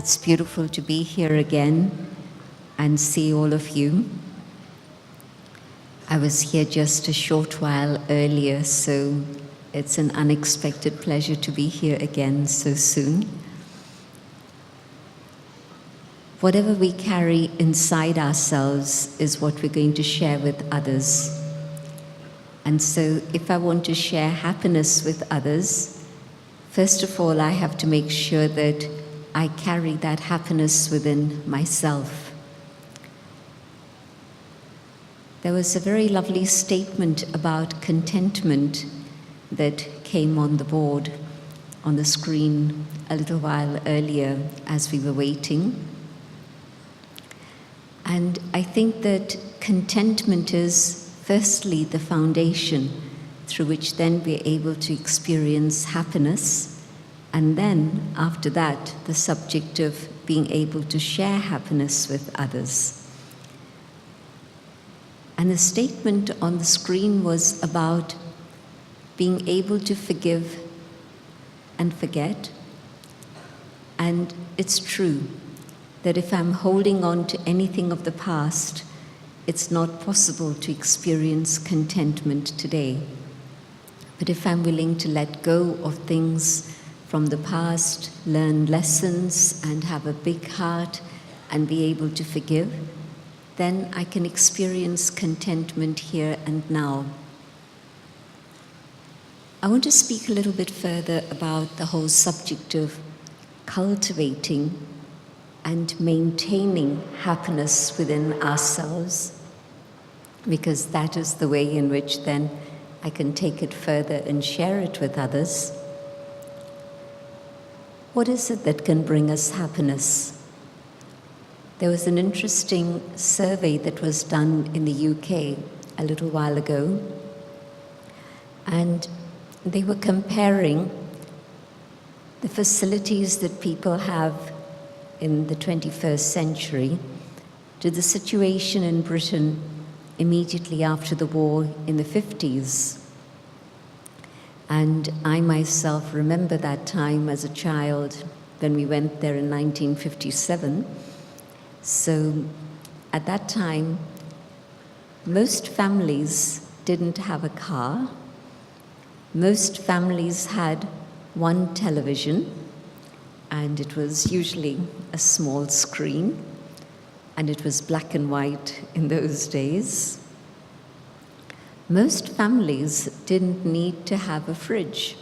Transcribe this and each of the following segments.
It's beautiful to be here again and see all of you. I was here just a short while earlier, so it's an unexpected pleasure to be here again so soon. Whatever we carry inside ourselves is what we're going to share with others. And so if I want to share happiness with others, first of all, I have to make sure that I carry that happiness within myself. There was a very lovely statement about contentment that came on the board, on the screen a little while earlier as we were waiting. And I think that contentment is firstly the foundation through which then we're able to experience happiness. And then, after that, the subject of being able to share happiness with others. And the statement on the screen was about being able to forgive and forget. And it's true that if I'm holding on to anything of the past, it's not possible to experience contentment today. But if I'm willing to let go of things from the past, learn lessons and have a big heart and be able to forgive, then I can experience contentment here and now. I want to speak a little bit further about the whole subject of cultivating and maintaining happiness within ourselves, because that is the way in which then I can take it further and share it with others. What is it that can bring us happiness? There was an interesting survey that was done in the UK a little while ago, and they were comparing the facilities that people have in the 21st century to the situation in Britain immediately after the war in the 50s. And I myself remember that time as a child when we went there in 1957. So at that time, most families didn't have a car. Most families had one television, and it was usually a small screen, and it was black and white in those days. Most families didn't need to have a fridge.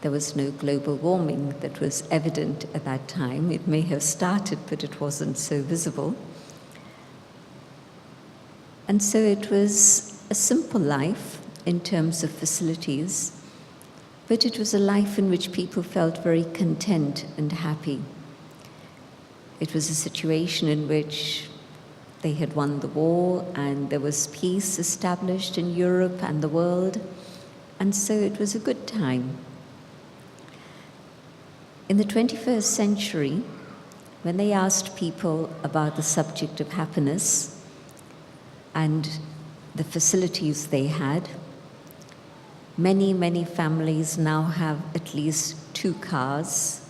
There was no global warming that was evident at that time. It may have started, but it wasn't so visible. And so it was a simple life in terms of facilities, but it was a life in which people felt very content and happy. It was a situation in which they had won the war and there was peace established in Europe and the world, and so it was a good time. In the 21st century, when they asked people about the subject of happiness and the facilities they had, many, many families now have at least 2 cars.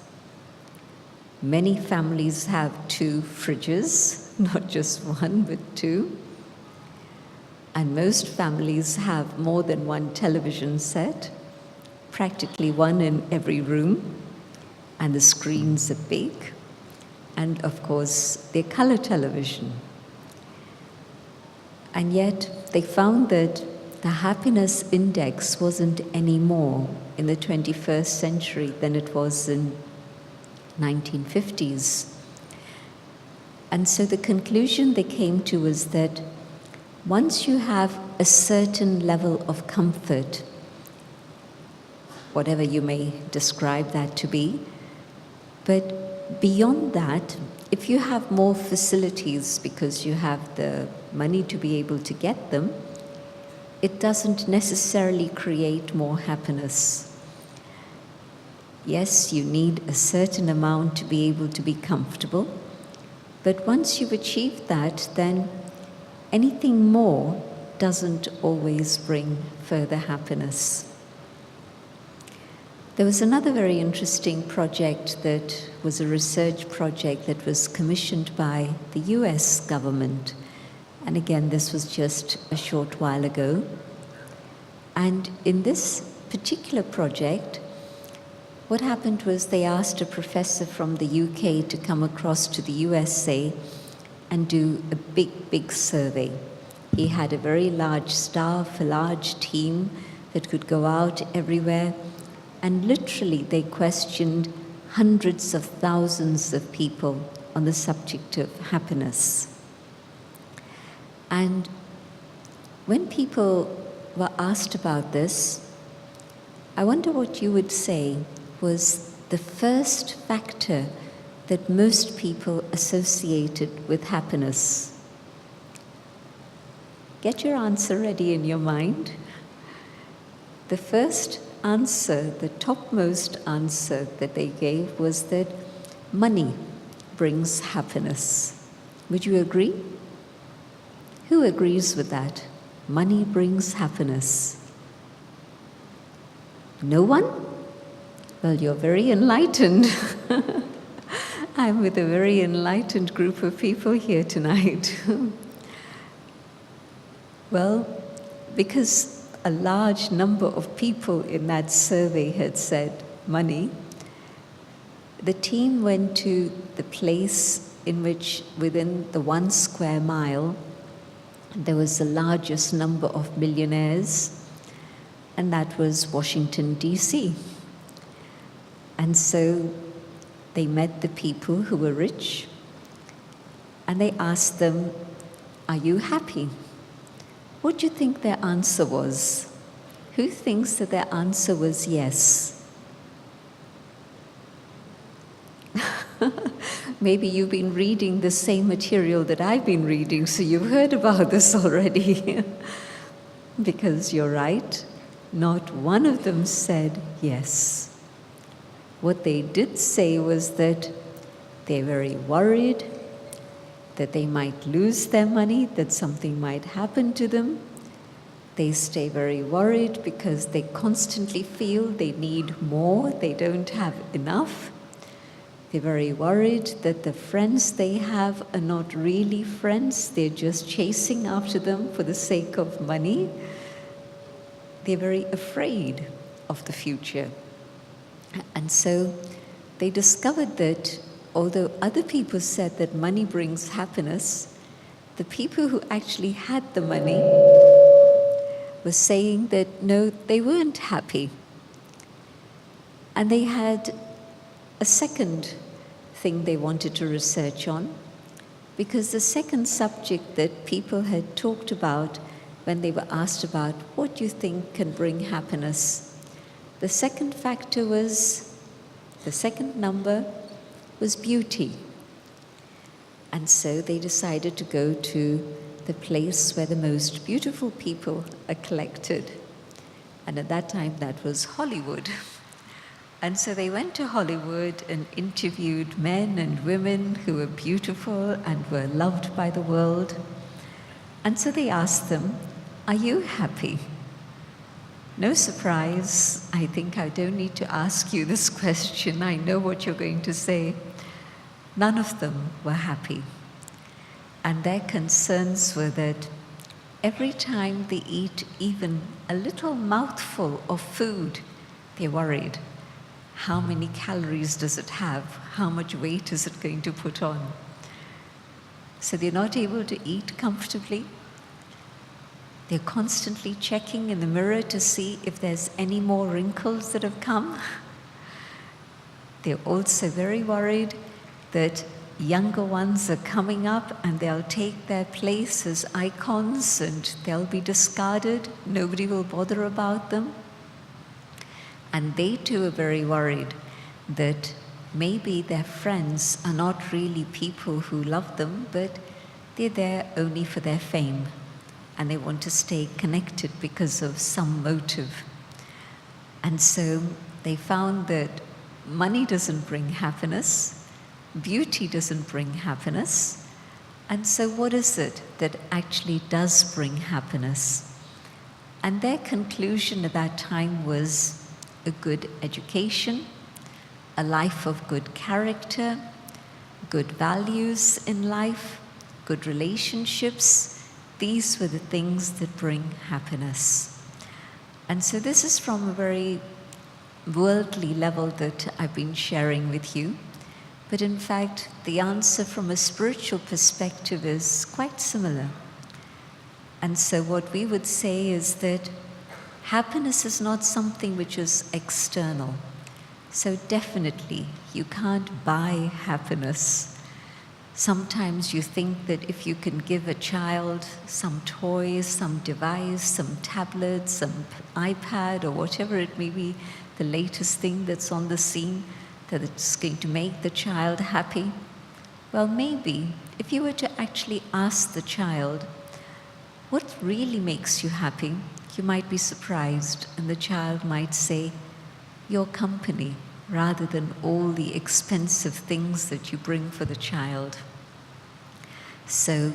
Many families have 2 fridges, not just 1, but 2. And most families have more than 1 television set, practically 1 in every room, and the screens are big. And of course, they're color television. And yet, they found that the happiness index wasn't any more in the 21st century than it was in 1950s. And so the conclusion they came to was that once you have a certain level of comfort, whatever you may describe that to be, but beyond that, if you have more facilities because you have the money to be able to get them, it doesn't necessarily create more happiness. Yes, you need a certain amount to be able to be comfortable, but once you've achieved that, then anything more doesn't always bring further happiness. There was another very interesting project that was a research project that was commissioned by the US government. And again, this was just a short while ago. And in this particular project, what happened was they asked a professor from the UK to come across to the USA and do a big survey. He had a very large staff, a large team that could go out everywhere, and literally they questioned hundreds of thousands of people on the subject of happiness. And when people were asked about this, I wonder what you would say was the first factor that most people associated with happiness. Get your answer ready in your mind. The first answer, the topmost answer that they gave was that money brings happiness. Would you agree? Who agrees with that? Money brings happiness. No one? Well, you're very enlightened. I'm with a very enlightened group of people here tonight. Well, because a large number of people in that survey had said money, the team went to the place in which, within the 1 square mile, there was the largest number of millionaires, and that was Washington, D.C. And so they met the people who were rich, and they asked them, "Are you happy?" What do you think their answer was? Who thinks that their answer was yes? Maybe you've been reading the same material that I've been reading, so you've heard about this already. Because you're right, not one of them said yes. What they did say was that they're very worried that they might lose their money, that something might happen to them. They stay very worried because they constantly feel they need more, they don't have enough. They're very worried that the friends they have are not really friends, they're just chasing after them for the sake of money. They're very afraid of the future. And so they discovered that although other people said that money brings happiness, the people who actually had the money were saying that no, they weren't happy. And they had a second thing they wanted to research on, because the second subject that people had talked about when they were asked about what do you think can bring happiness, the second factor was, the second number was beauty. And so they decided to go to the place where the most beautiful people are collected. And at that time, that was Hollywood. And so they went to Hollywood and interviewed men and women who were beautiful and were loved by the world. And so they asked them, "Are you happy?" No surprise, I think I don't need to ask you this question. I know what you're going to say. None of them were happy. And their concerns were that every time they eat even a little mouthful of food, they're worried. How many calories does it have? How much weight is it going to put on? So they're not able to eat comfortably. They're constantly checking in the mirror to see if there's any more wrinkles that have come. They're also very worried that younger ones are coming up and they'll take their place as icons and they'll be discarded. Nobody will bother about them. And they too are very worried that maybe their friends are not really people who love them, but they're there only for their fame. And they want to stay connected because of some motive. And so they found that money doesn't bring happiness, beauty doesn't bring happiness, and so what is it that actually does bring happiness? And their conclusion at that time was a good education, a life of good character, good values in life, good relationships. These were the things that bring happiness. And so this is from a very worldly level that I've been sharing with you. But in fact, the answer from a spiritual perspective is quite similar. And so what we would say is that happiness is not something which is external. So definitely, you can't buy happiness. Sometimes you think that if you can give a child some toys, some device, some tablet, some iPad, or whatever it may be, the latest thing that's on the scene, that it's going to make the child happy. Well, maybe if you were to actually ask the child, what really makes you happy? You might be surprised, and the child might say, your company, rather than all the expensive things that you bring for the child. So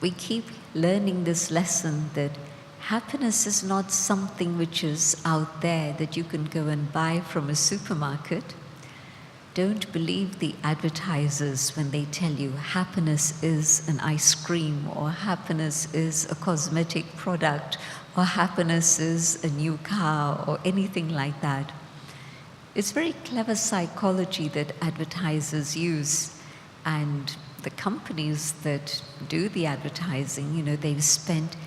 we keep learning this lesson that happiness is not something which is out there that you can go and buy from a supermarket. Don't believe the advertisers when they tell you happiness is an ice cream, or happiness is a cosmetic product, or happiness is a new car, or anything like that. It's very clever psychology that advertisers use, and the companies that do the advertising, they've spent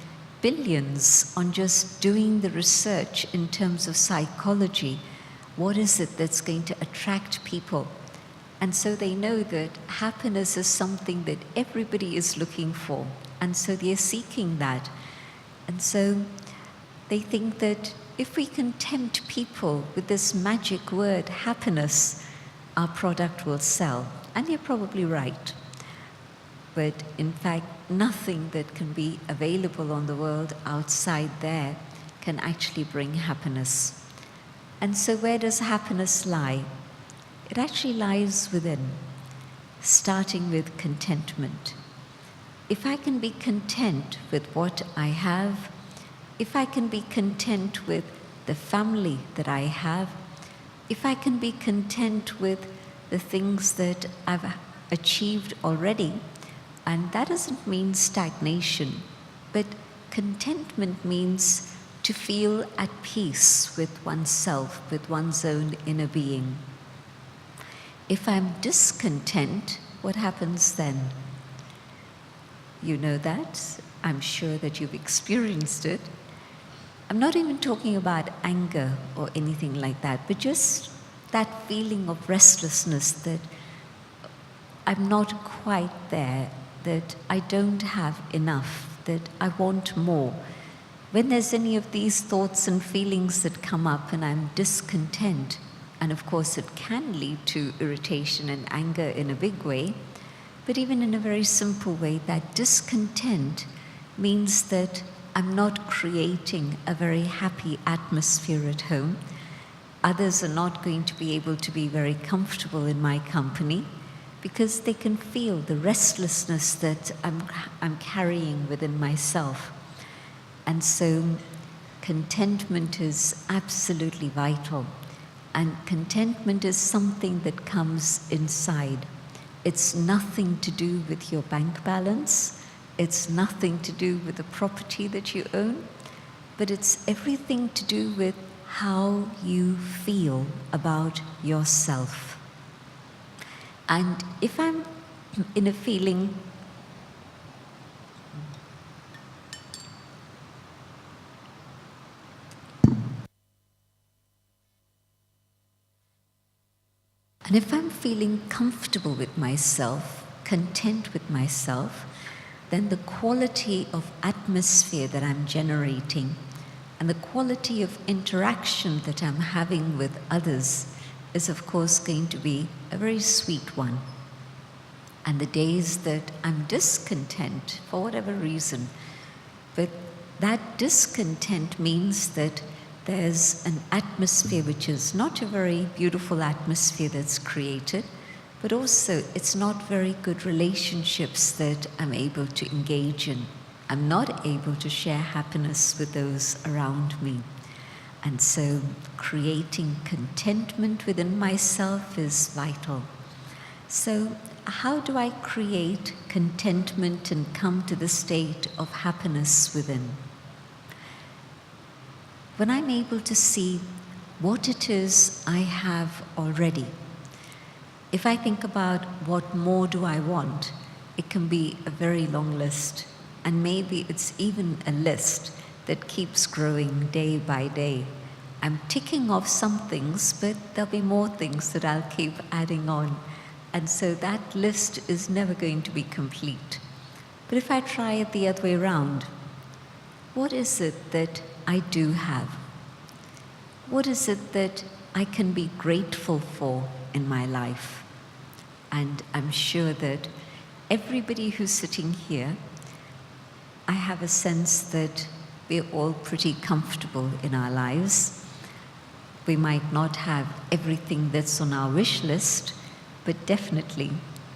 billions on just doing the research in terms of psychology. What is it that's going to attract people? And so they know that happiness is something that everybody is looking for, and so they're seeking that. And so they think that if we can tempt people with this magic word, happiness, our product will sell. And you're probably right. But in fact, nothing that can be available on the world outside there can actually bring happiness. And so where does happiness lie? It actually lies within, starting with contentment. If I can be content with what I have, if I can be content with the family that I have, if I can be content with the things that I've achieved already, and that doesn't mean stagnation, but contentment means to feel at peace with oneself, with one's own inner being. If I'm discontent, what happens then? You know that. I'm sure that you've experienced it. I'm not even talking about anger or anything like that, but just that feeling of restlessness that I'm not quite there, that I don't have enough, that I want more. When there's any of these thoughts and feelings that come up and I'm discontent, and of course it can lead to irritation and anger in a big way, but even in a very simple way, that discontent means that I'm not creating a very happy atmosphere at home. Others are not going to be able to be very comfortable in my company because they can feel the restlessness that I'm carrying within myself. And so contentment is absolutely vital. And contentment is something that comes inside. It's nothing to do with your bank balance. It's nothing to do with the property that you own. But it's everything to do with how you feel about yourself. And if I'm in a feeling And if I'm feeling comfortable with myself, content with myself, then the quality of atmosphere that I'm generating and the quality of interaction that I'm having with others is of course going to be a very sweet one. And the days that I'm discontent for whatever reason, but that discontent means that there's an atmosphere which is not a very beautiful atmosphere that's created, but also it's not very good relationships that I'm able to engage in. I'm not able to share happiness with those around me. And so creating contentment within myself is vital. So how do I create contentment and come to the state of happiness within? When I'm able to see what it is I have already. If I think about what more do I want, it can be a very long list, and maybe it's even a list that keeps growing day by day. I'm ticking off some things, but there'll be more things that I'll keep adding on. And so that list is never going to be complete. But if I try it the other way around, what is it that I do have? What is it that I can be grateful for in my life? And I'm sure that everybody who's sitting here, I have a sense that we're all pretty comfortable in our lives. We might not have everything that's on our wish list, but definitely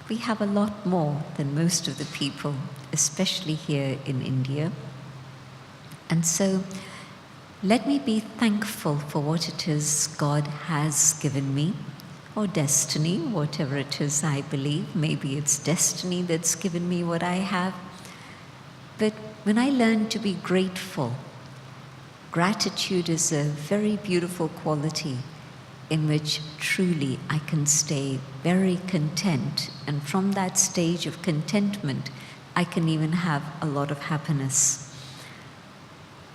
we have a lot more than most of the people, especially here in India. And so let me be thankful for what it is God has given me, or destiny, whatever it is I believe. Maybe it's destiny that's given me what I have. But when I learn to be grateful, gratitude is a very beautiful quality in which truly I can stay very content. And from that stage of contentment, I can even have a lot of happiness.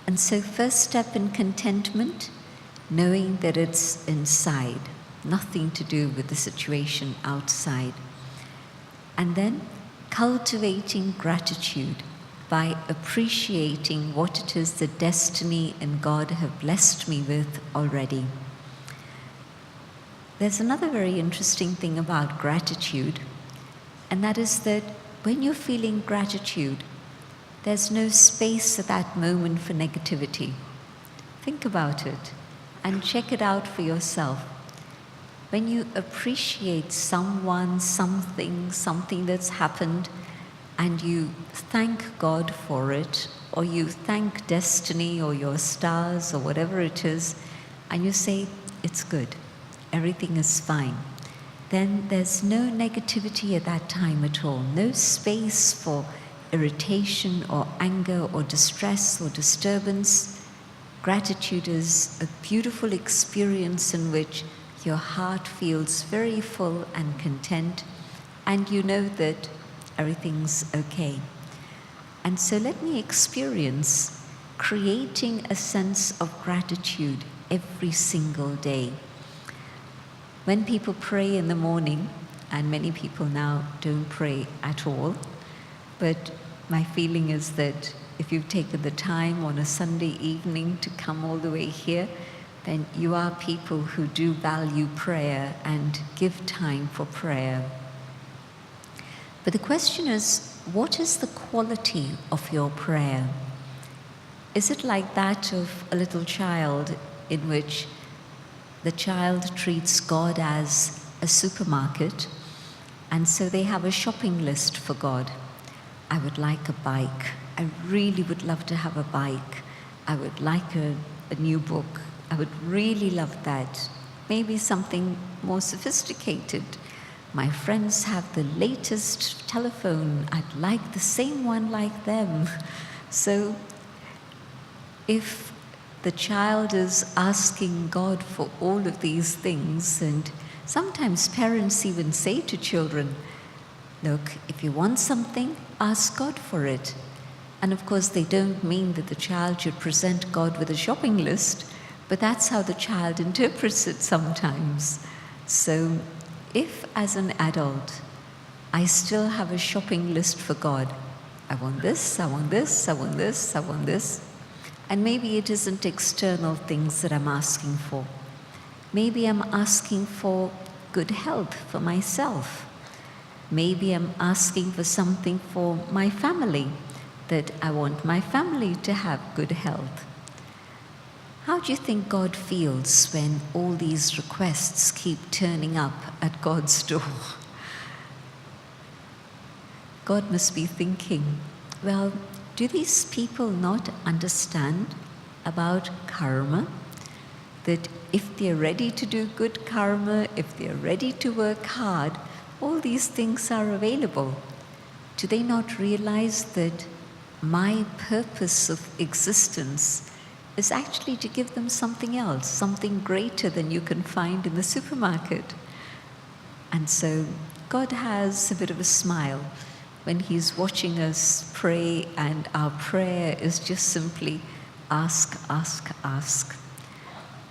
And so first step in contentment, knowing that it's inside, nothing to do with the situation outside. And then cultivating gratitude by appreciating what it is that destiny and God have blessed me with already. There's another very interesting thing about gratitude, and that is that when you're feeling gratitude, there's no space at that moment for negativity. Think about it and check it out for yourself. When you appreciate someone, something that's happened, and you thank God for it, or you thank destiny or your stars or whatever it is, and you say, it's good, everything is fine, then there's no negativity at that time at all, no space for irritation or anger or distress or disturbance. Gratitude is a beautiful experience in which your heart feels very full and content, and you know that everything's okay. And so let me experience creating a sense of gratitude every single day. When people pray in the morning, and many people now don't pray at all, but my feeling is that if you've taken the time on a Sunday evening to come all the way here, then you are people who do value prayer and give time for prayer. But the question is, what is the quality of your prayer? Is it like that of a little child, in which the child treats God as a supermarket, and so they have a shopping list for God? I would like a bike. I really would love to have a bike. I would like a new book. I would really love that. Maybe something more sophisticated. My friends have the latest telephone. I'd like the same one like them. So if the child is asking God for all of these things, and sometimes parents even say to children, look, if you want something, ask God for it. And of course, they don't mean that the child should present God with a shopping list, but that's how the child interprets it sometimes. So if as an adult, I still have a shopping list for God, I want this, I want this, I want this, I want this, and maybe it isn't external things that I'm asking for. Maybe I'm asking for good health for myself. Maybe I'm asking for something for my family, that I want my family to have good health. How do you think God feels when all these requests keep turning up at God's door? God must be thinking, well, do these people not understand about karma? that if they're ready to do good karma, if they're ready to work hard, all these things are available. Do they not realize that my purpose of existence is actually to give them something else, something greater than you can find in the supermarket? And so God has a bit of a smile when He's watching us pray, and our prayer is just simply ask, ask, ask.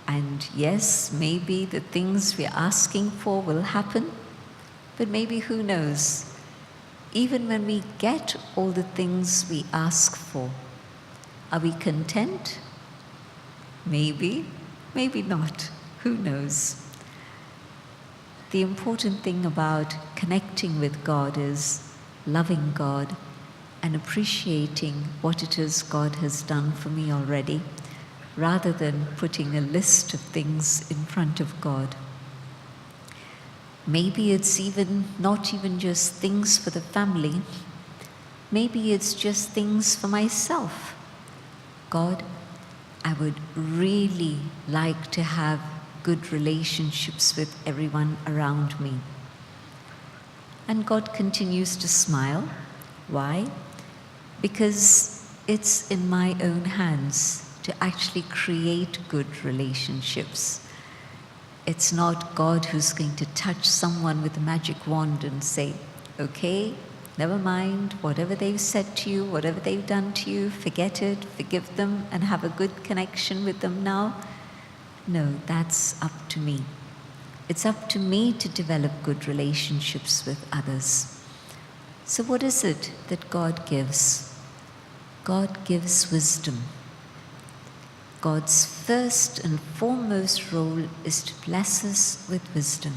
And yes, maybe the things we're asking for will happen, but maybe who knows? Even when we get all the things we ask for, are we content? Maybe, maybe not. Who knows? The important thing about connecting with God is loving God and appreciating what it is God has done for me already, rather than putting a list of things in front of God. Maybe it's not even just things for the family. Maybe it's just things for myself. God, I would really like to have good relationships with everyone around me. And God continues to smile. Why? Because it's in my own hands to actually create good relationships. It's not God who's going to touch someone with a magic wand and say, okay, never mind, whatever they've said to you, whatever they've done to you, forget it, forgive them, and have a good connection with them now. No, that's up to me. It's up to me to develop good relationships with others. So what is it that God gives? God gives wisdom. God's first and foremost role is to bless us with wisdom,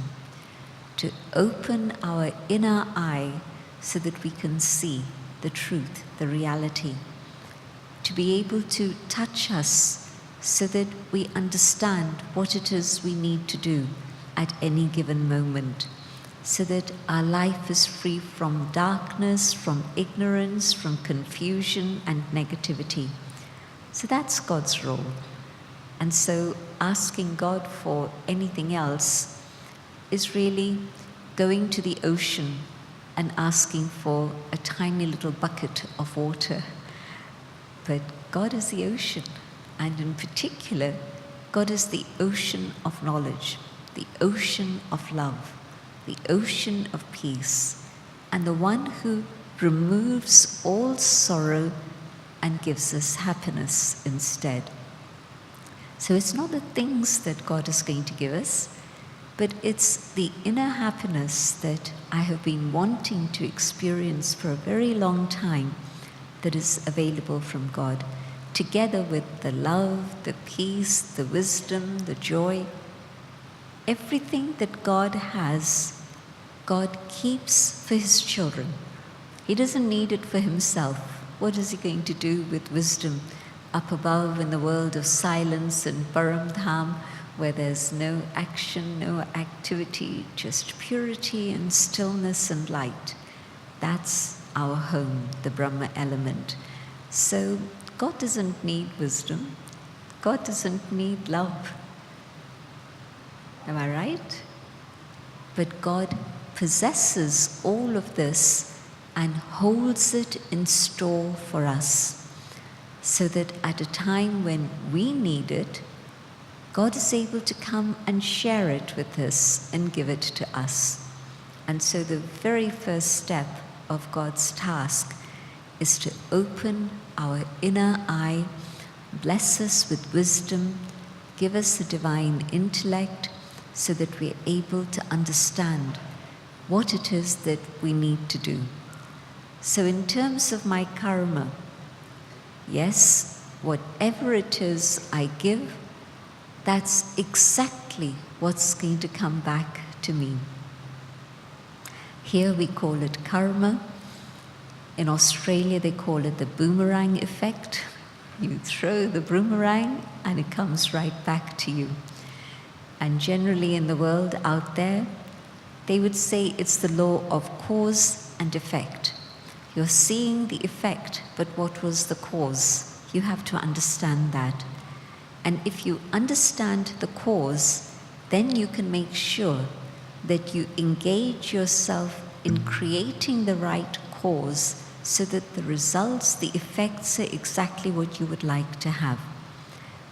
to open our inner eye so that we can see the truth, the reality, to be able to touch us so that we understand what it is we need to do at any given moment, so that our life is free from darkness, from ignorance, from confusion and negativity. So that's God's role. And so asking God for anything else is really going to the ocean and asking for a tiny little bucket of water. But God is the ocean, and in particular, God is the ocean of knowledge, the ocean of love, the ocean of peace, and the one who removes all sorrow and gives us happiness instead. So it's not the things that God is going to give us, but it's the inner happiness that I have been wanting to experience for a very long time that is available from God, together with the love, the peace, the wisdom, the joy. Everything that God has, God keeps for His children. He doesn't need it for Himself. What is He going to do with wisdom up above in the world of silence and Paramdham, where there's no action, no activity, just purity and stillness and light? That's our home, the Brahma element. So God doesn't need wisdom. God doesn't need love. Am I right? But God possesses all of this and holds it in store for us, so that at a time when we need it, God is able to come and share it with us and give it to us. And so the very first step of God's task is to open our inner eye, bless us with wisdom, give us a divine intellect, so that we're able to understand what it is that we need to do. So in terms of my karma, yes, whatever it is I give, that's exactly what's going to come back to me. Here we call it karma. In Australia they call it the boomerang effect. You throw the boomerang and it comes right back to you. And generally in the world out there, they would say it's the law of cause and effect. You're seeing the effect, but what was the cause? You have to understand that. And if you understand the cause, then you can make sure that you engage yourself in creating the right cause so that the results, the effects are exactly what you would like to have.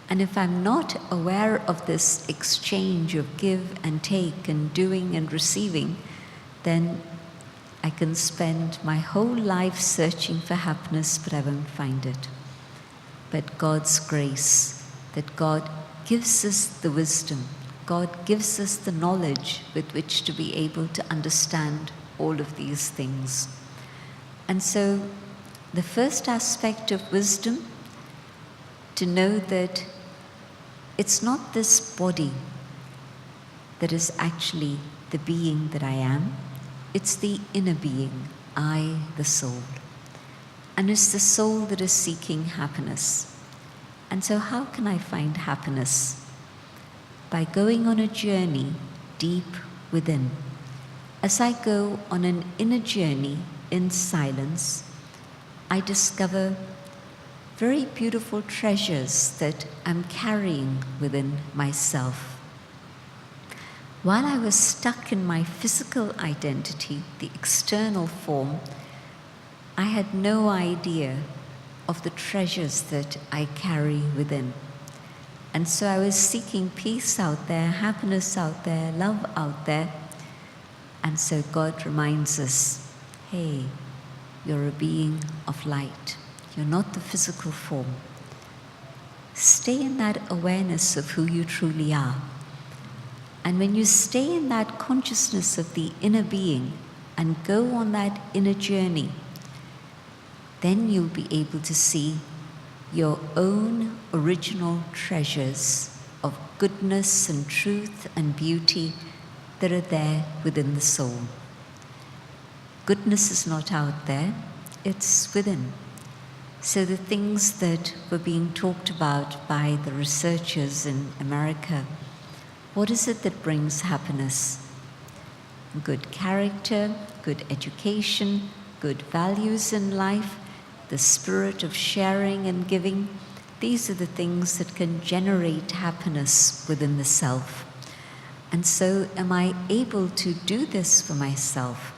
And if I'm not aware of this exchange of give and take and doing and receiving, then I can spend my whole life searching for happiness, but I won't find it. But God's grace, that God gives us the wisdom, God gives us the knowledge with which to be able to understand all of these things. And so the first aspect of wisdom, to know that it's not this body that is actually the being that I am, it's the inner being, I, the soul. And it's the soul that is seeking happiness. And so how can I find happiness? By going on a journey deep within. As I go on an inner journey in silence, I discover very beautiful treasures that I'm carrying within myself. While I was stuck in my physical identity, the external form, I had no idea of the treasures that I carry within. And so I was seeking peace out there, happiness out there, love out there. And so God reminds us, hey, you're a being of light. You're not the physical form. Stay in that awareness of who you truly are. And when you stay in that consciousness of the inner being and go on that inner journey, then you'll be able to see your own original treasures of goodness and truth and beauty that are there within the soul. Goodness is not out there, it's within. So the things that were being talked about by the researchers in America, what is it that brings happiness? Good character, good education, good values in life, the spirit of sharing and giving. These are the things that can generate happiness within the self. And so am I able to do this for myself?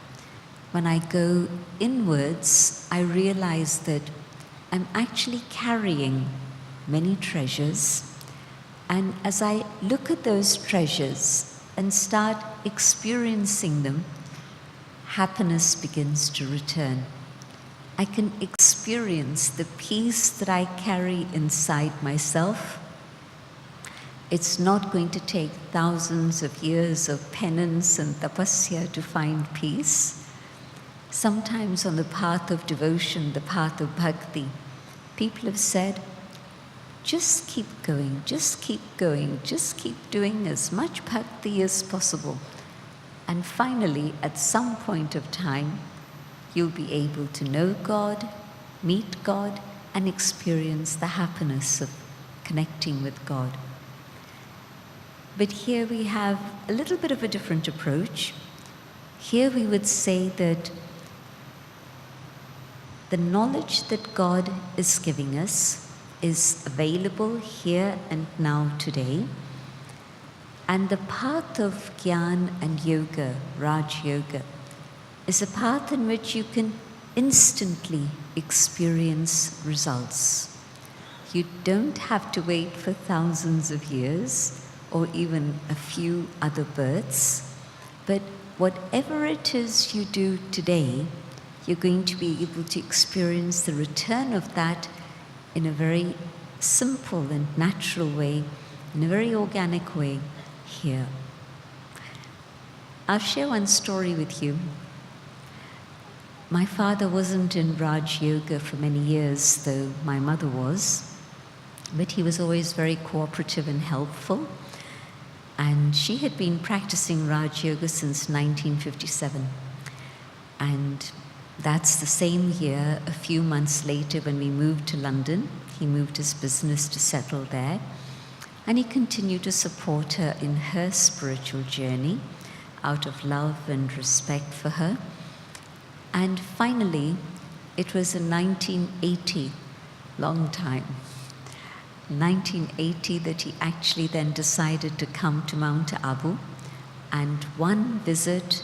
When I go inwards, I realize that I'm actually carrying many treasures. And as I look at those treasures and start experiencing them, happiness begins to return. I can experience the peace that I carry inside myself. It's not going to take thousands of years of penance and tapasya to find peace. Sometimes on the path of devotion, the path of bhakti, people have said, just keep going, just keep going, just keep doing as much bhakti as possible. And finally, at some point of time, you'll be able to know God, meet God, and experience the happiness of connecting with God. But here we have a little bit of a different approach. Here we would say that the knowledge that God is giving us is available here and now today. And the path of Gyan and Yoga, Raj Yoga, is a path in which you can instantly experience results. You don't have to wait for thousands of years or even a few other births, but whatever it is you do today, you're going to be able to experience the return of that in a very simple and natural way, in a very organic way here. I'll share one story with you. My father wasn't in Raj Yoga for many years, though my mother was, but he was always very cooperative and helpful. And she had been practicing Raj Yoga since 1957. And that's the same year, a few months later, when we moved to London. He moved his business to settle there. And he continued to support her in her spiritual journey out of love and respect for her. And finally, it was in 1980, long time, 1980 that he actually then decided to come to Mount Abu, and one visit,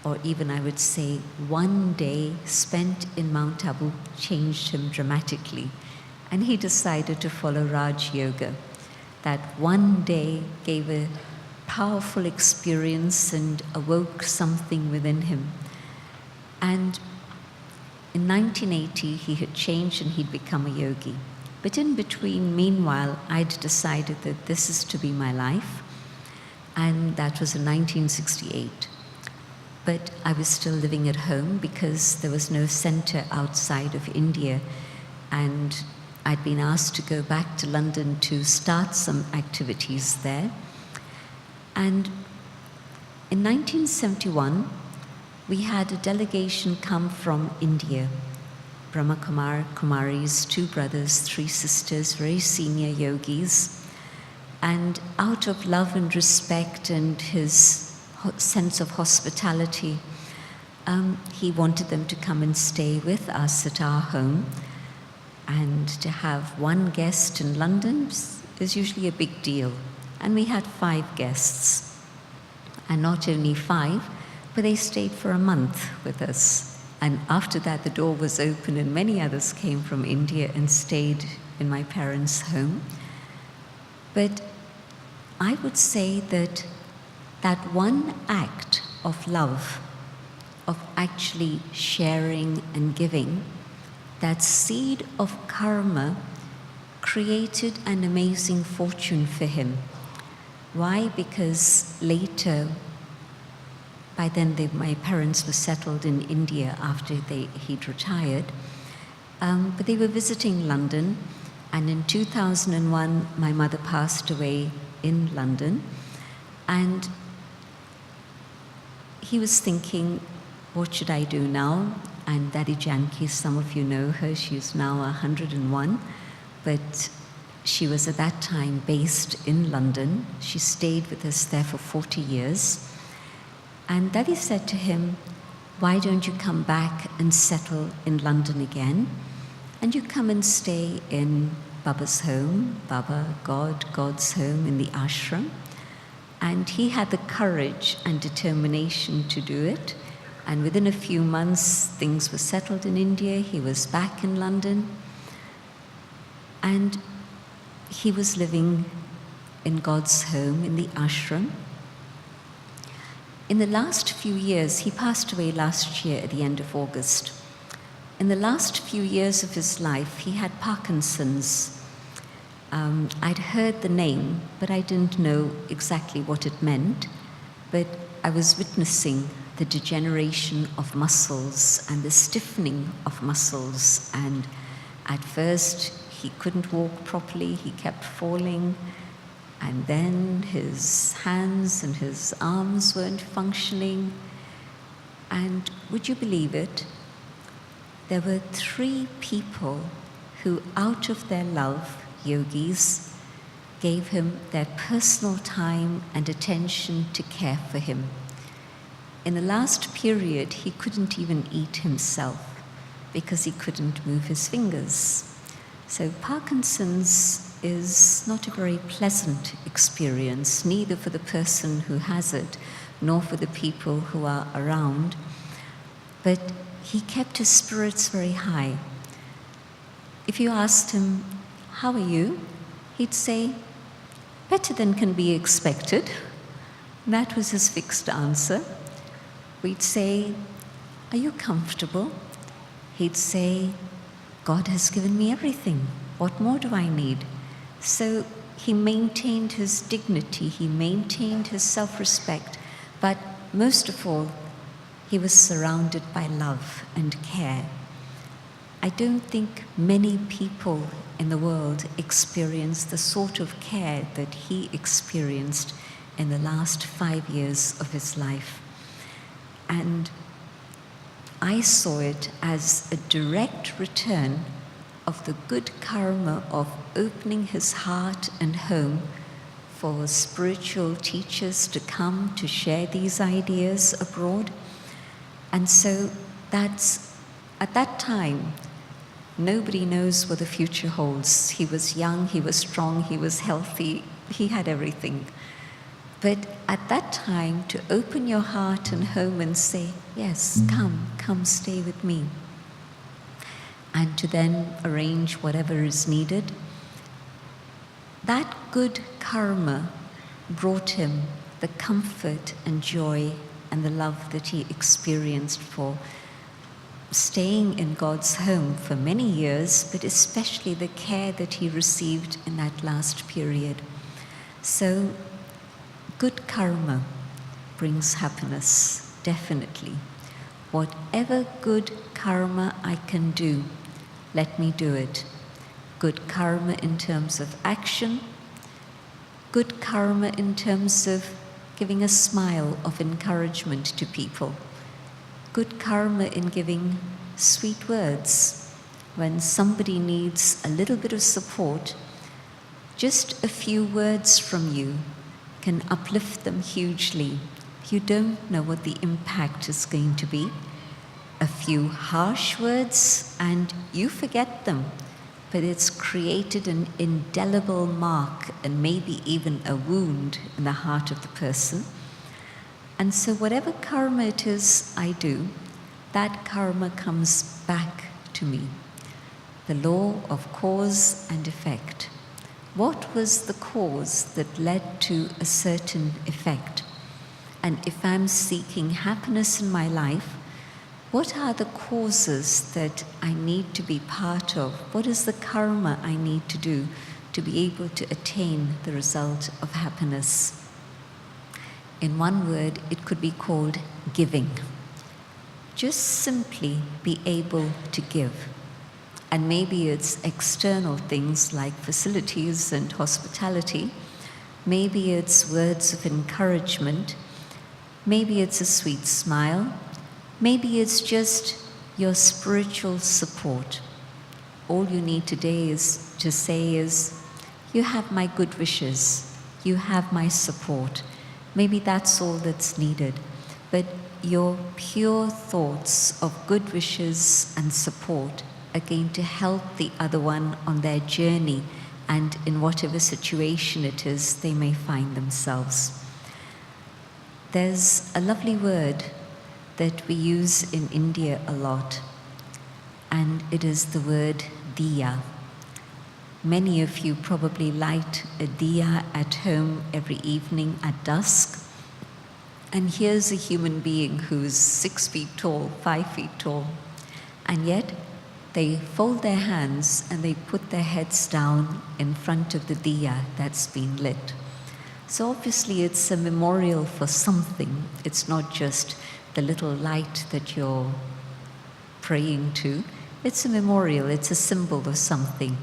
or even I would say one day spent in Mount Abu, changed him dramatically. And he decided to follow Raj Yoga. That one day gave a powerful experience and awoke something within him. And in 1980, he had changed and he'd become a yogi. But in between, meanwhile, I'd decided that this is to be my life. And that was in 1968. But I was still living at home because there was no center outside of India. And I'd been asked to go back to London to start some activities there. And in 1971, we had a delegation come from India. Brahma Kumaris, 2 brothers, 3 sisters, very senior yogis. And out of love and respect and his sense of hospitality, he wanted them to come and stay with us at our home. And to have one guest in London is usually a big deal. And we had 5 guests. And not only 5, but they stayed for a month with us. And after that, the door was open and many others came from India and stayed in my parents' home. But I would say that that one act of love, of actually sharing and giving, that seed of karma created an amazing fortune for him. Why? Because later, by then my parents were settled in India after he'd retired, but they were visiting London, and in 2001 my mother passed away in London, and he was thinking, what should I do now? And Daddy Jayanti, some of you know her, she's now 101, but she was at that time based in London. She stayed with us there for 40 years. And Daddy said to him, why don't you come back and settle in London again? And you come and stay in Baba's home, Baba, God's home in the ashram. And he had the courage and determination to do it. And within a few months, things were settled in India. He was back in London. And he was living in God's home in the ashram. In the last few years, he passed away last year at the end of August. In the last few years of his life, he had Parkinson's. I'd heard the name, but I didn't know exactly what it meant. But I was witnessing the degeneration of muscles and the stiffening of muscles. And at first, he couldn't walk properly, he kept falling. And then his hands and his arms weren't functioning. And would you believe it? There were 3 people who, out of their love, yogis, gave him their personal time and attention to care for him. In the last period, he couldn't even eat himself because he couldn't move his fingers. So Parkinson's is not a very pleasant experience, neither for the person who has it, nor for the people who are around. But he kept his spirits very high. If you asked him, how are you? He'd say, better than can be expected. That was his fixed answer. We'd say, are you comfortable? He'd say, God has given me everything. What more do I need? So he maintained his dignity, he maintained his self-respect, but most of all, he was surrounded by love and care. I don't think many people in the world experience the sort of care that he experienced in the last 5 years of his life. And I saw it as a direct return of the good karma of opening his heart and home for spiritual teachers to come to share these ideas abroad. And so that's, at that time, Nobody knows what the future holds. He was young, he was strong, he was healthy, he had everything. But at that time, to open your heart and home and say, yes, come stay with me. And to then arrange whatever is needed. That good karma brought him the comfort and joy and the love that he experienced for staying in God's home for many years, but especially the care that he received in that last period. So, good karma brings happiness, definitely. Whatever good karma I can do, let me do it. Good karma in terms of action, good karma in terms of giving a smile of encouragement to people, good karma in giving sweet words. When somebody needs a little bit of support, just a few words from you can uplift them hugely. You don't know what the impact is going to be. A few harsh words and you forget them, but it's created an indelible mark and maybe even a wound in the heart of the person. And so whatever karma it is I do, that karma comes back to me. The law of cause and effect. What was the cause that led to a certain effect? And if I'm seeking happiness in my life, what are the causes that I need to be part of? What is the karma I need to do to be able to attain the result of happiness? In one word, it could be called giving. Just simply be able to give. And maybe it's external things like facilities and hospitality. Maybe it's words of encouragement. Maybe it's a sweet smile. Maybe it's just your spiritual support. All you need today is to say is, you have my good wishes, you have my support. Maybe that's all that's needed. But your pure thoughts of good wishes and support are going to help the other one on their journey and in whatever situation it is they may find themselves. There's a lovely word that we use in India a lot, and it is the word diya. Many of you probably light a diya at home every evening at dusk. And here's a human being who's 6 feet tall, 5 feet tall, and yet they fold their hands and they put their heads down in front of the diya that's been lit. So obviously it's a memorial for something. It's not just the little light that you're praying to. It's a memorial, it's a symbol of something.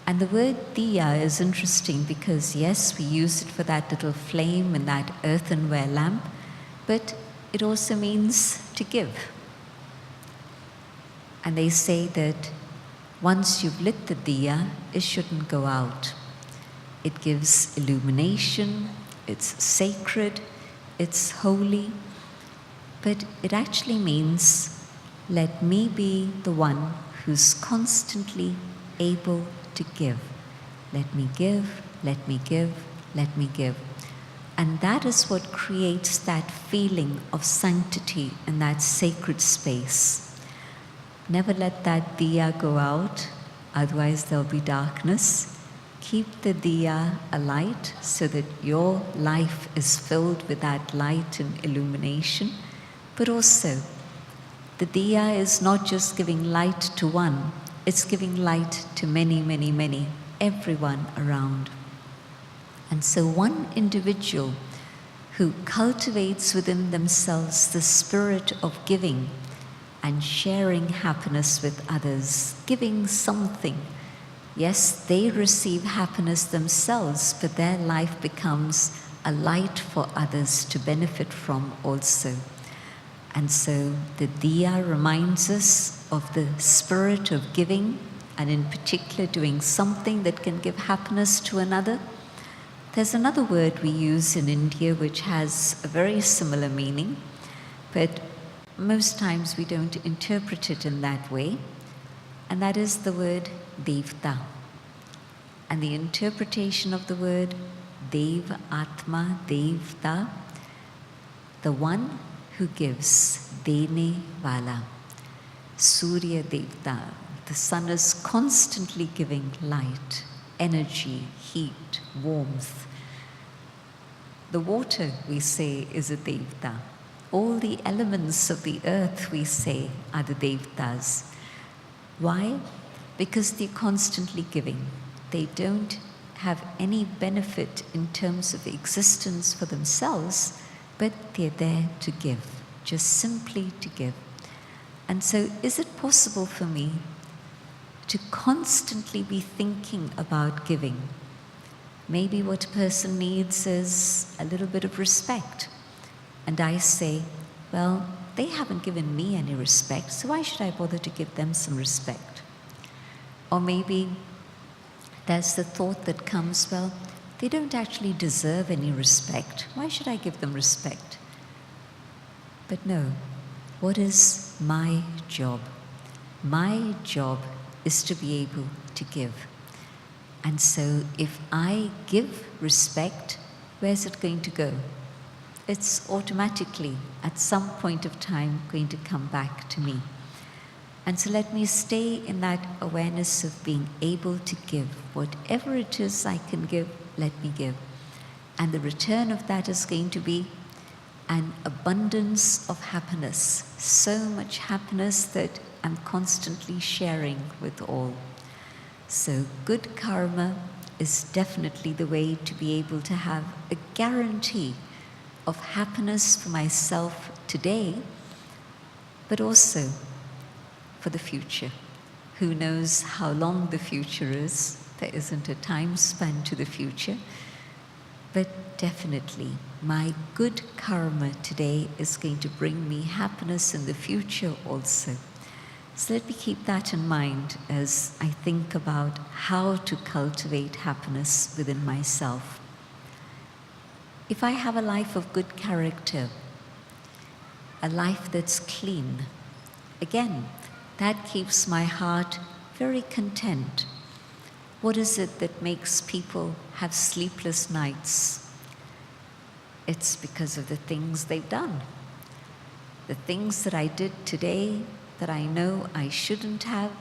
And the word diya is interesting because yes, we use it for that little flame in that earthenware lamp, but it also means to give. And they say that once you've lit the diya, it shouldn't go out. It gives illumination, it's sacred, it's holy, but it actually means, let me be the one who's constantly able to give. Let me give, let me give, let me give. And that is what creates that feeling of sanctity in that sacred space. Never let that diya go out, otherwise there'll be darkness. Keep the diya alight so that your life is filled with that light and illumination. But also, the diya is not just giving light to one, it's giving light to many, many, many, everyone around. And so one individual who cultivates within themselves the spirit of giving and sharing happiness with others, giving something. Yes, they receive happiness themselves, but their life becomes a light for others to benefit from also. And so the diya reminds us of the spirit of giving, and in particular doing something that can give happiness to another. There's another word we use in India which has a very similar meaning, but most times we don't interpret it in that way. and that is the word Devta. And the interpretation of the word Dev, Atma, Devta, the one who gives, Dene Vala. Surya Devta, the sun is constantly giving light, energy, heat, warmth. The water, we say, is a Devta. All the elements of the earth, we say, are the Devtas. Why? Because they're constantly giving. They don't have any benefit in terms of existence for themselves, but they're there to give, just simply to give. And so, is it possible for me to constantly be thinking about giving? Maybe what a person needs is a little bit of respect. And I say, well, they haven't given me any respect, so why should I bother to give them some respect? Or maybe there's the thought that comes, well, they don't actually deserve any respect. Why should I give them respect? But no. What is my job? My job is to be able to give. And so if I give respect, where's it going to go? It's automatically, at some point of time, going to come back to me. And so let me stay in that awareness of being able to give. Whatever it is I can give, let me give. And the return of that is going to be an abundance of happiness, so much happiness that I'm constantly sharing with all. So good karma is definitely the way to be able to have a guarantee of happiness for myself today, but also for the future. Who knows how long the future is? There isn't a time span to the future. But definitely, my good karma today is going to bring me happiness in the future also. So let me keep that in mind as I think about how to cultivate happiness within myself. If I have a life of good character, a life that's clean, again, that keeps my heart very content. What is it that makes people have sleepless nights? It's because of the things they've done. The things that I did today that I know I shouldn't have.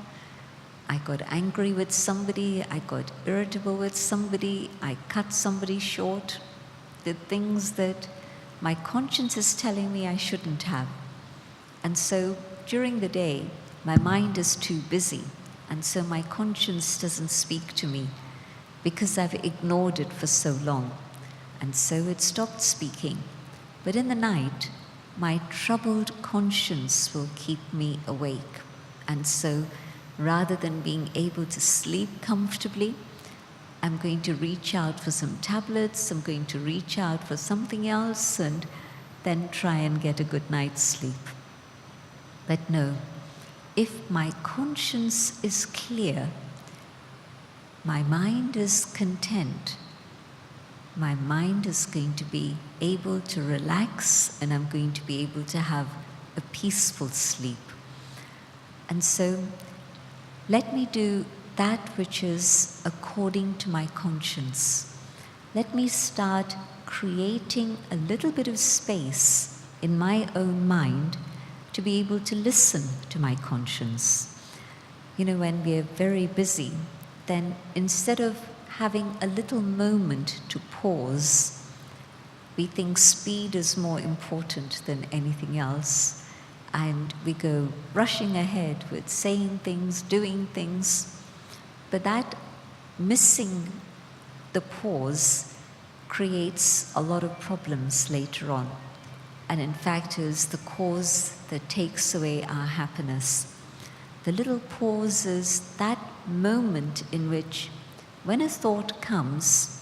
I got angry with somebody, I got irritable with somebody, I cut somebody short. The things that my conscience is telling me I shouldn't have. And so during the day, my mind is too busy, and so my conscience doesn't speak to me because I've ignored it for so long. And so it stopped speaking. But in the night, my troubled conscience will keep me awake. And so rather than being able to sleep comfortably, I'm going to reach out for some tablets, I'm going to reach out for something else, and then try and get a good night's sleep. But no, if my conscience is clear, my mind is content, my mind is going to be able to relax, and I'm going to be able to have a peaceful sleep. And so let me do that which is according to my conscience. Let me start creating a little bit of space in my own mind to be able to listen to my conscience. You know, when we're very busy, then instead of having a little moment to pause, we think speed is more important than anything else, and we go rushing ahead with saying things, doing things, but that missing the pause creates a lot of problems later on, and in fact is the cause that takes away our happiness. The little pause is that moment in which, when a thought comes,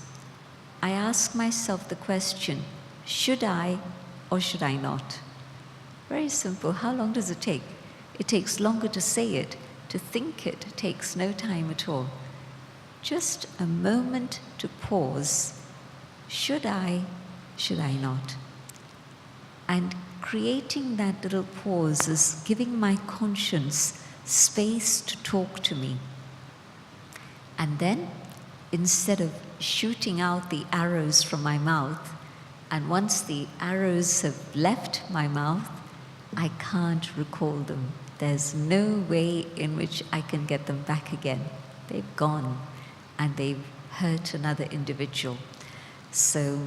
I ask myself the question, should I or should I not? Very simple. How long does it take? It takes longer to say it. To think it takes no time at all. Just a moment to pause. Should I not? And creating that little pause is giving my conscience space to talk to me. And then, instead of shooting out the arrows from my mouth, and once the arrows have left my mouth, I can't recall them. There's no way in which I can get them back again. They've gone, and they've hurt another individual. So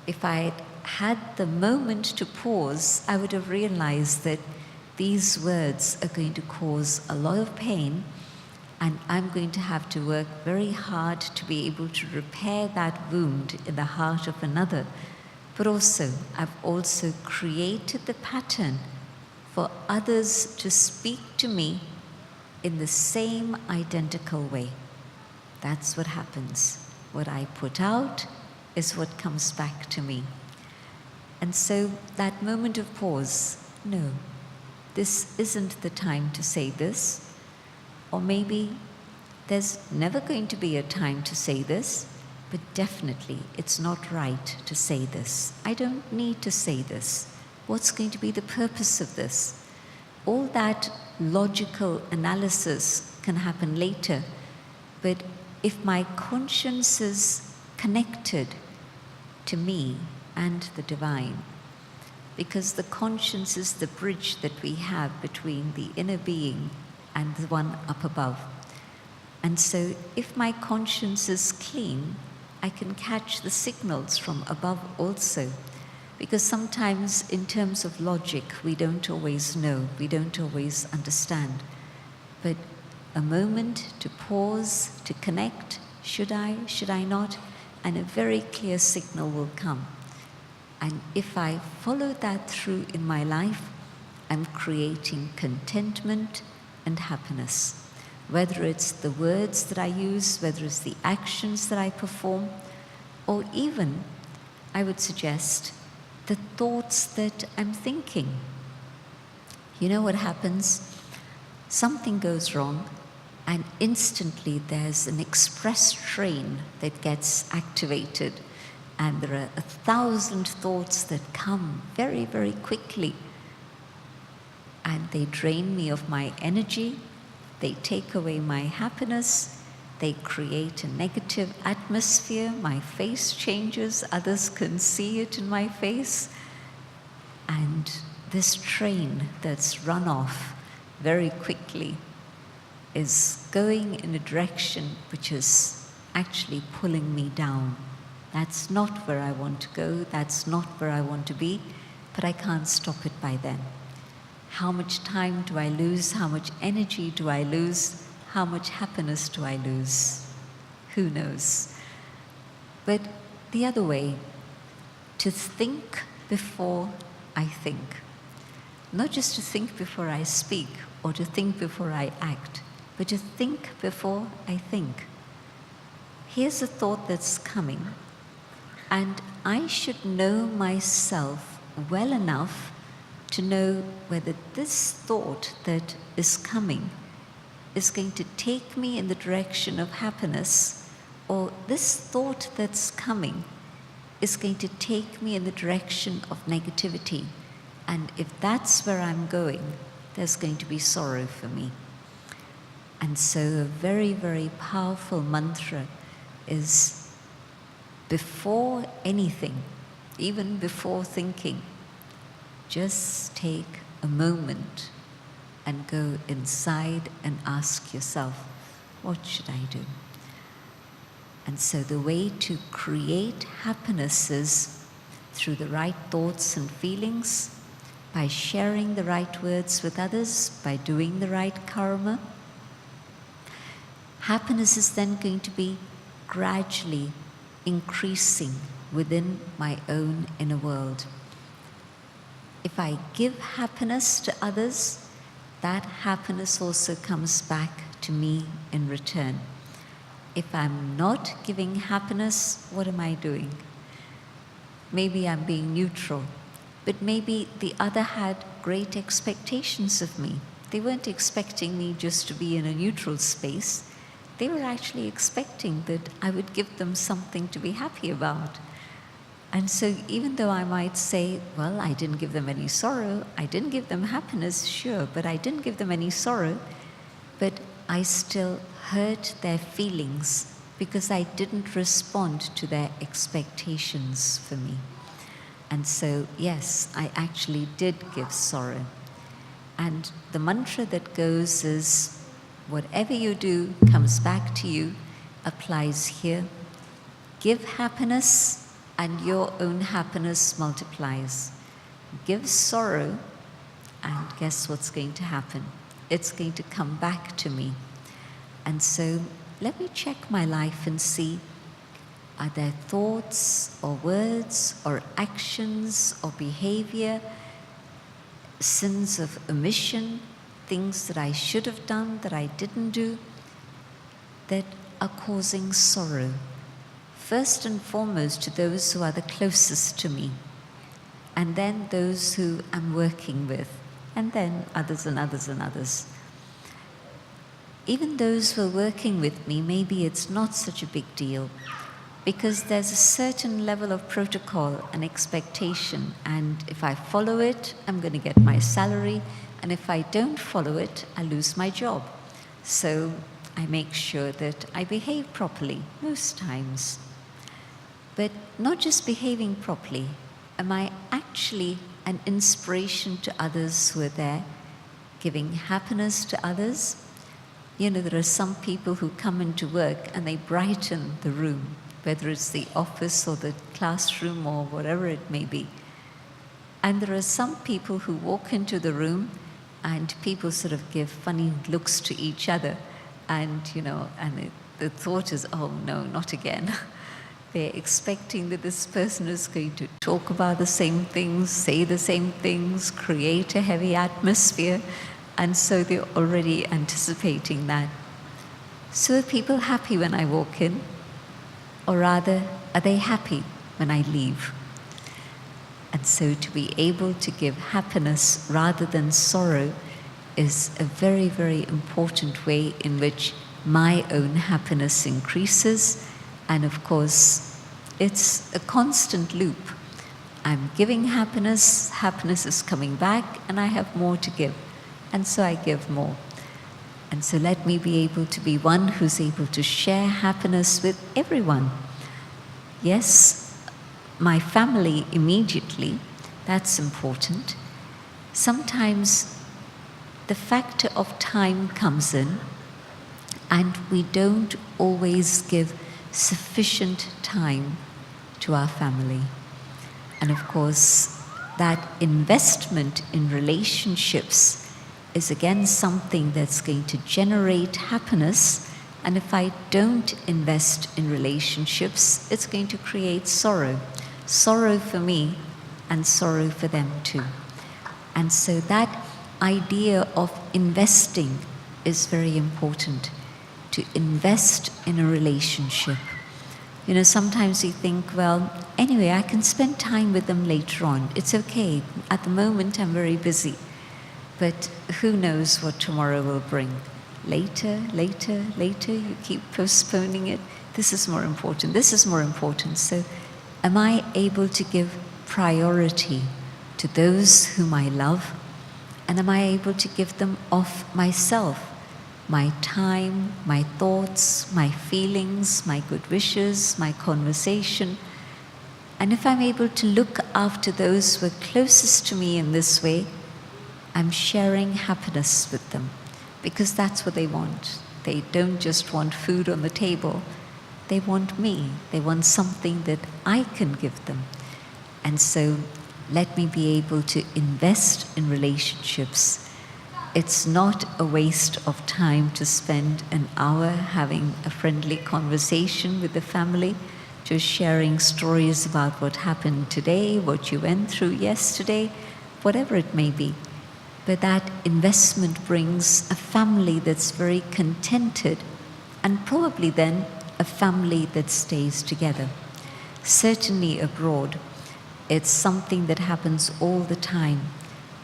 if I had the moment to pause, I would have realized that these words are going to cause a lot of pain, and I'm going to have to work very hard to be able to repair that wound in the heart of another. But also, I've also created the pattern for others to speak to me in the same identical way. That's what happens. What I put out is what comes back to me. And so that moment of pause, no, this isn't the time to say this. Or maybe there's never going to be a time to say this, but definitely it's not right to say this. I don't need to say this. What's going to be the purpose of this? All that logical analysis can happen later, but if my conscience is connected to me and the divine, because the conscience is the bridge that we have between the inner being and the one up above. And so if my conscience is clean, I can catch the signals from above also. Because sometimes in terms of logic, we don't always know, we don't always understand. But a moment to pause, to connect, should I not? And a very clear signal will come. And if I follow that through in my life, I'm creating contentment and happiness. Whether it's the words that I use, whether it's the actions that I perform, or even, I would suggest, the thoughts that I'm thinking. You know what happens? Something goes wrong, and instantly there's an express train that gets activated, and there are 1,000 thoughts that come very, very quickly, and they drain me of my energy, they take away my happiness, they create a negative atmosphere, my face changes, others can see it in my face. And this train that's run off very quickly is going in a direction which is actually pulling me down. That's not where I want to go, that's not where I want to be, but I can't stop it by then. How much time do I lose? How much energy do I lose? How much happiness do I lose? Who knows? But the other way, to think before I think. Not just to think before I speak or to think before I act, but to think before I think. Here's a thought that's coming, and I should know myself well enough to know whether this thought that is coming is going to take me in the direction of happiness, or this thought that's coming is going to take me in the direction of negativity. And if that's where I'm going, there's going to be sorrow for me. And so a very, very powerful mantra is, before anything, even before thinking, just take a moment and go inside and ask yourself, what should I do? And so the way to create happiness is through the right thoughts and feelings, by sharing the right words with others, by doing the right karma. Happiness is then going to be gradually increasing within my own inner world. If I give happiness to others, that happiness also comes back to me in return. If I'm not giving happiness, what am I doing? Maybe I'm being neutral, but maybe the other had great expectations of me. They weren't expecting me just to be in a neutral space. They were actually expecting that I would give them something to be happy about. And so even though I might say, well, I didn't give them any sorrow, I didn't give them happiness, sure, but I didn't give them any sorrow, but I still hurt their feelings because I didn't respond to their expectations for me. And so, yes, I actually did give sorrow. And the mantra that goes is, whatever you do comes back to you, applies here. Give happiness and your own happiness multiplies. Give sorrow and guess what's going to happen? It's going to come back to me. And so let me check my life and see, are there thoughts or words or actions or behavior, sins of omission, things that I should have done that I didn't do, that are causing sorrow? First and foremost to those who are the closest to me, and then those who I'm working with, and then others and others and others. Even those who are working with me, maybe it's not such a big deal, because there's a certain level of protocol and expectation, and if I follow it, I'm going to get my salary, and if I don't follow it, I lose my job. So I make sure that I behave properly most times. But not just behaving properly, am I actually an inspiration to others who are there, giving happiness to others? You know, there are some people who come into work and they brighten the room, whether it's the office or the classroom or whatever it may be. And there are some people who walk into the room and people sort of give funny looks to each other. And, you know, and the thought is, oh no, not again. They're expecting that this person is going to talk about the same things, say the same things, create a heavy atmosphere. And so they're already anticipating that. So are people happy when I walk in? Or rather, are they happy when I leave? And so to be able to give happiness rather than sorrow is a very, very important way in which my own happiness increases. And of course, it's a constant loop. I'm giving happiness, happiness is coming back, and I have more to give. And so I give more. And so let me be able to be one who's able to share happiness with everyone. Yes, my family immediately, that's important. Sometimes the factor of time comes in, and we don't always give sufficient time to our family. And of course, that investment in relationships is again something that's going to generate happiness, and if I don't invest in relationships, it's going to create sorrow. Sorrow for me and sorrow for them too. And so that idea of investing is very important, to invest in a relationship. You know, sometimes you think, well, anyway, I can spend time with them later on. It's okay. At the moment, I'm very busy. But who knows what tomorrow will bring? Later, later, later, you keep postponing it. This is more important, this is more important. So am I able to give priority to those whom I love? And am I able to give them of myself? My time, my thoughts, my feelings, my good wishes, my conversation. And if I'm able to look after those who are closest to me in this way, I'm sharing happiness with them, because that's what they want. They don't just want food on the table. They want me. They want something that I can give them. And so let me be able to invest in relationships. It's not a waste of time to spend an hour having a friendly conversation with the family, just sharing stories about what happened today, what you went through yesterday, whatever it may be. But that investment brings a family that's very contented, and probably then a family that stays together. Certainly abroad, it's something that happens all the time,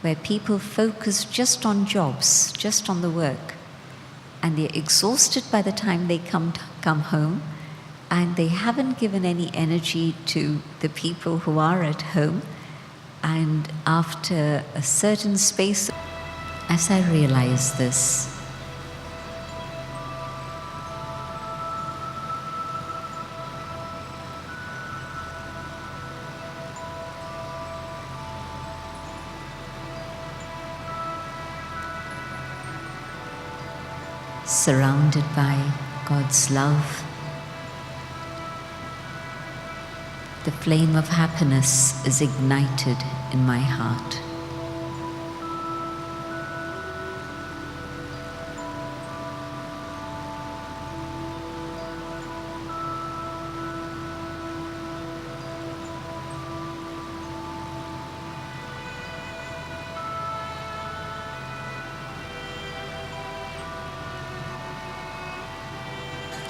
where people focus just on jobs, just on the work, and they're exhausted by the time they come home, and they haven't given any energy to the people who are at home. And after a certain space, as I realized this, surrounded by God's love. The flame of happiness is ignited in my heart.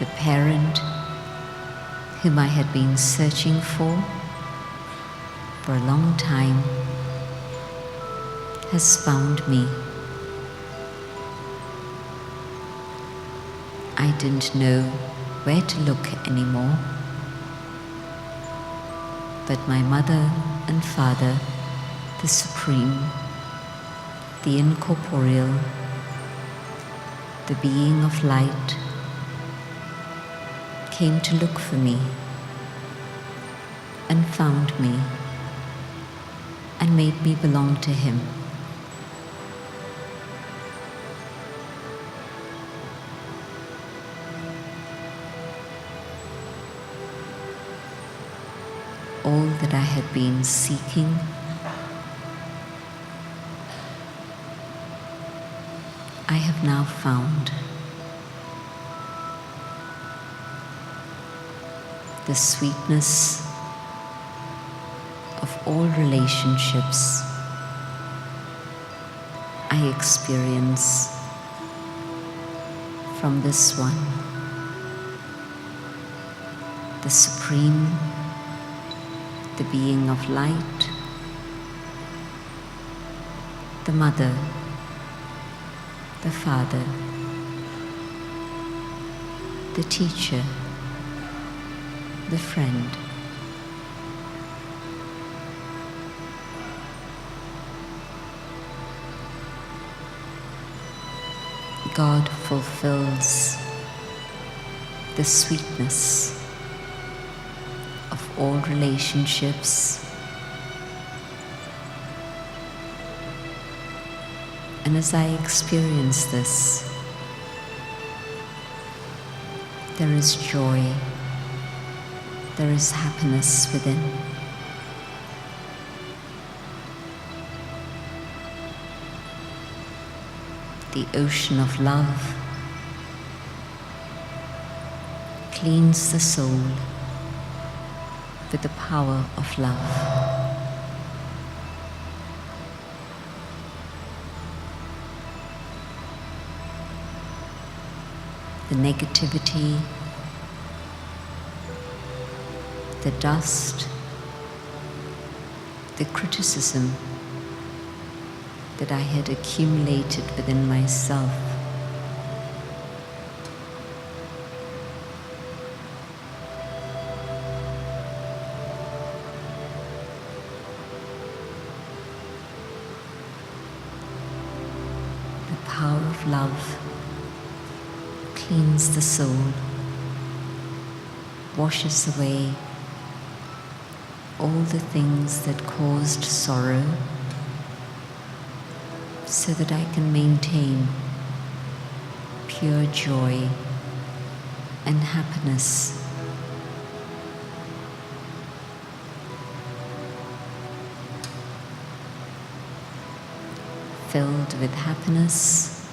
The parent whom I had been searching for a long time has found me. I didn't know where to look anymore, but my mother and father, the Supreme, the incorporeal, the being of light, came to look for me and found me and made me belong to Him. All that I had been seeking, I have now found. The sweetness of all relationships I experience from this one, the Supreme, the being of light, the Mother, the Father, the Teacher, the friend. God fulfills the sweetness of all relationships, and as I experience this, there is joy. There is happiness within. The ocean of love cleans the soul with the power of love. The negativity, the dust, the criticism that I had accumulated within myself the power of love cleans the soul, washes away all the things that caused sorrow, so that I can maintain pure joy and happiness. Filled with happiness,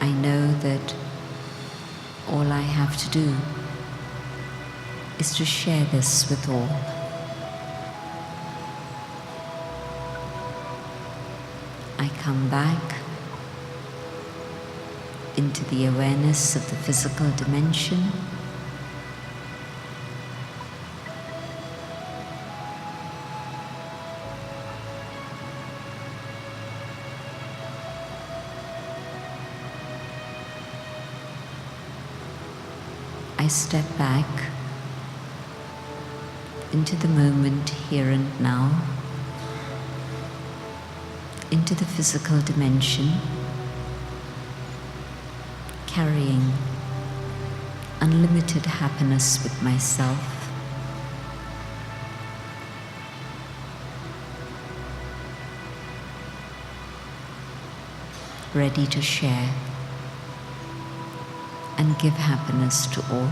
I know that all I have to do is to share this with all. I come back into the awareness of the physical dimension, I step back into the moment here and now, into the physical dimension, carrying unlimited happiness with myself. ready to share and give happiness to all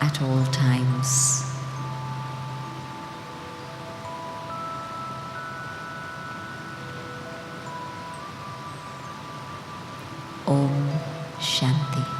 at all times. Om Shanti.